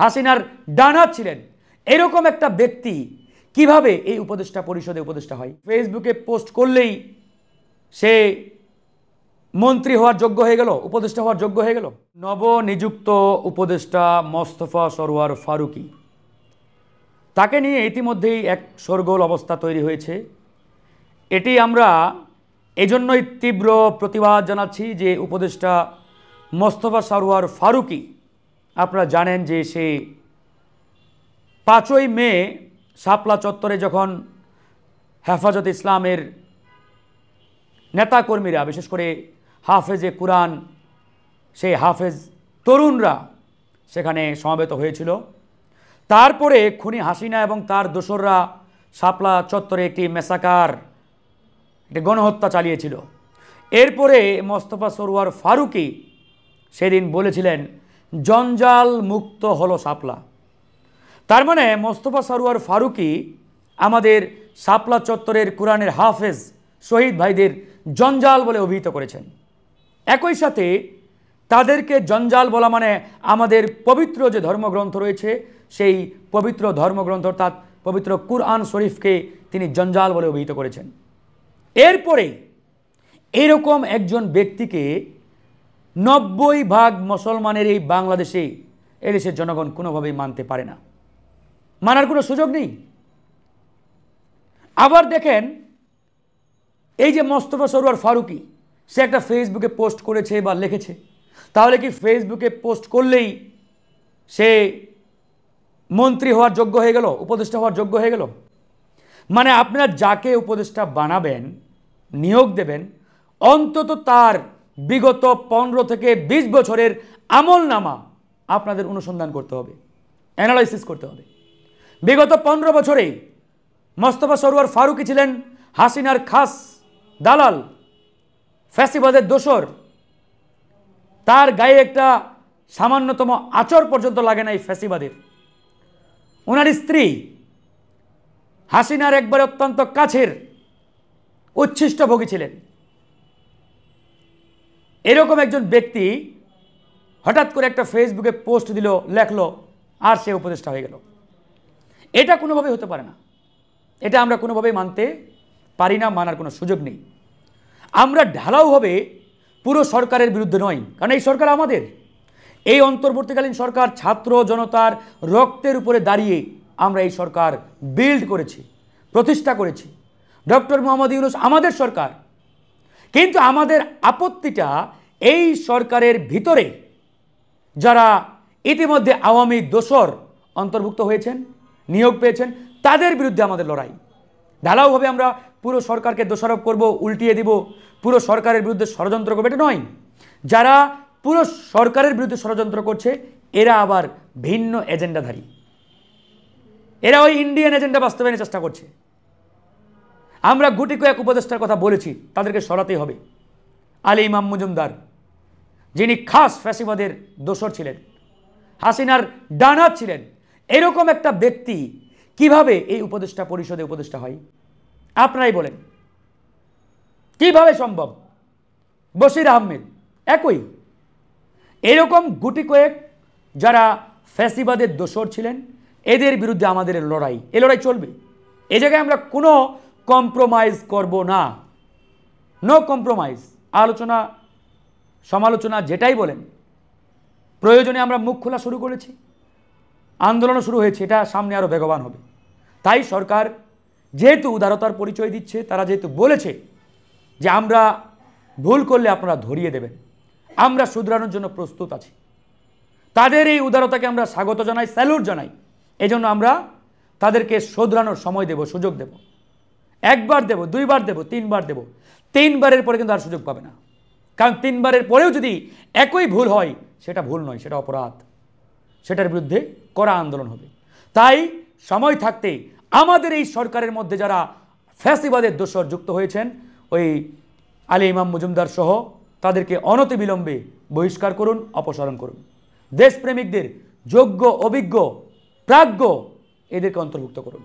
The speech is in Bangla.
হাসিনার ডানা ছিলেন, এরকম একটা ব্যক্তি কিভাবে এই উপদেষ্টা পরিষদে উপদেষ্টা হয়? ফেসবুকে পোস্ট করলেই সে মন্ত্রী হওয়ার যোগ্য হয়ে গেল, উপদেষ্টা হওয়ার যোগ্য হয়ে গেল? নবনিযুক্ত উপদেষ্টা মোস্তফা সরওয়ার ফারুকী, তাকে নিয়ে ইতিমধ্যেই এক শোরগোল অবস্থা তৈরি হয়েছে। এটি আমরা এজন্যই তীব্র প্রতিবাদ জানাচ্ছি যে উপদেষ্টা মোস্তফা সরওয়ার ফারুকী, আপনারা জানেন যে সে 5ই মে শাপলা চত্বরে যখন হেফাজত ইসলামের নেতাকর্মীরা, বিশেষ করে হাফেজে কুরআন, সেই হাফেজ তরুণরা সেখানে সমবেত হয়েছিল, তারপরে খুনি হাসিনা এবং তার দোসররা শাপলা চত্বরে একটি মেসাকার, একটি গণহত্যা চালিয়েছিল। এরপরে মোস্তফা সরওয়ার ফারুকী সেদিন বলেছিলেন জঞ্জাল মুক্ত হলো শাপলা। তার মানে মোস্তফা সরওয়ার ফারুকী আমাদের শাপলা চত্বরের কুরআনের হাফেজ শহীদ ভাইদের জঞ্জাল বলে অভিহিত করেছেন। একই সাথে তাদেরকে জঞ্জাল বলা মানে আমাদের পবিত্র যে ধর্মগ্রন্থ রয়েছে সেই পবিত্র ধর্মগ্রন্থ অর্থাৎ পবিত্র কুরআন শরীফকে তিনি জঞ্জাল বলে অভিহিত করেছেন। এরপরে এরকম একজন ব্যক্তিকে 90% মুসলমানের এই বাংলাদেশে, এদেশের জনগণ কোনোভাবেই মানতে পারে না, মানার কোনো সুযোগ নেই। আবার দেখেন এই যে মোস্তফা সরওয়ার ফারুকী, সে একটা ফেসবুকে পোস্ট করেছে বা লিখেছে, তাহলে কি ফেসবুকে পোস্ট করলেই সে মন্ত্রী হওয়ার যোগ্য হয়ে গেল, উপদেষ্টা হওয়ার যোগ্য হয়ে গেল? মানে আপনারা যাকে উপদেষ্টা বানাবেন, নিয়োগ দেবেন, অন্তত তার বিগত 15 থেকে 20 বছরের আমলনামা আপনাদের অনুসন্ধান করতে হবে, অ্যানালাইসিস করতে হবে। বিগত 15 বছরে মোস্তফা সরওয়ার ফারুকী ছিলেন হাসিনার খাস দালাল, ফ্যাসিবাদের দোসর। তার গায়ে একটা সামান্যতম আচর পর্যন্ত লাগে নাই ফ্যাসিবাদের। ওনার স্ত্রী হাসিনার একবার অত্যন্ত কাছের উচ্ছিষ্টভোগী ছিলেন। এরকম একজন ব্যক্তি হঠাৎ করে একটা ফেসবুকে পোস্ট দিল, লেখলো, আর সে উপদেষ্টা হয়ে গেল। এটা কোনোভাবেই হতে পারে না, এটা আমরা কোনোভাবেই মানতে পারি না, মানার কোনো সুযোগ নেই। আমরা ঢালাওভাবে পুরো সরকারের বিরুদ্ধে নয়, কারণ এই সরকার আমাদের, এই অন্তর্বর্তীকালীন সরকার ছাত্র জনতার রক্তের উপরে দাঁড়িয়ে আমরা এই সরকার বিল্ড করেছি, প্রতিষ্ঠা করেছি। ডক্টর মোহাম্মদ ইউনূস আমাদের সরকার, কিন্তু আমাদের আপত্তিটা এই সরকারের ভিতরে যারা ইতিমধ্যে আওয়ামী দোসর অন্তর্ভুক্ত হয়েছেন, নিয়োগ পেয়েছেন, তাদের বিরুদ্ধে আমাদের লড়াই। ঢালাওভাবে আমরা পুরো সরকারকে দোষারোপ করব, উল্টিয়ে দিব, পুরো সরকারের বিরুদ্ধে ষড়যন্ত্র করবে, এটা নয়। যারা পুরো সরকারের বিরুদ্ধে ষড়যন্ত্র করছে এরা আবার ভিন্ন এজেন্ডাধারী, এরা ওই ইন্ডিয়ান এজেন্ডা বাস্তবায়নের চেষ্টা করছে। আমরা গুটি কয়েক উপদেষ্টার কথা বলেছি, তাদেরকে সরাতেই হবে। আলী ইমাম মজুমদার, যিনি খাস ফ্যাসিবাদের দোসর ছিলেন, হাসিনার ডানা ছিলেন, এরকম একটা ব্যক্তি কিভাবে এই উপদেষ্টা পরিষদে উপদেষ্টা হয়? আপনারাই বলেন কিভাবে সম্ভব? বশির আহমেদ একই, এরকম গুটি কয়েক যারা ফ্যাসিবাদের দোসর ছিলেন, এদের বিরুদ্ধে আমাদের লড়াই, এ লড়াই চলবে। এ জায়গায় আমরা কোনো কম্প্রোমাইজ করব না, নো কম্প্রোমাইজ। আলোচনা সমালোচনা যেটাই বলেন, প্রয়োজনে আমরা মুখ খোলা শুরু করেছি, আন্দোলনও শুরু হয়েছে, এটা সামনে আরও বেগবান হবে। তাই সরকার যেহেতু উদারতার পরিচয় দিচ্ছে, তারা যেহেতু বলেছে যে আমরা ভুল করলে আপনারা ধরিয়ে দেবেন, আমরা শুধরানোর জন্য প্রস্তুত আছি, তাদের এই উদারতাকে আমরা স্বাগত জানাই, স্যালুট জানাই। এজন্য আমরা তাদেরকে শুধরানোর সময় দেব, সুযোগ দেব। একবার দেব, দুইবার দেব, তিনবার দেব, 3বারের পরে কিন্তু আর সুযোগ পাবে না। কারণ 3বারের পরেও যদি একই ভুল হয়, সেটা ভুল নয়, সেটা অপরাধ, সেটার বিরুদ্ধে কড়া আন্দোলন হবে। তাই সময় থাকতে আমাদের এই সরকারের মধ্যে যারা ফ্যাসিবাদের দোসর যুক্ত হয়েছেন, ওই আলী ইমাম মজুমদার সহ, তাদেরকে অনতিবিলম্বে বহিষ্কার করুন, অপসারণ করুন। দেশপ্রেমিকদের, যোগ্য, অভিজ্ঞ, প্রাজ্ঞ এদেরকে অন্তর্ভুক্ত করুন।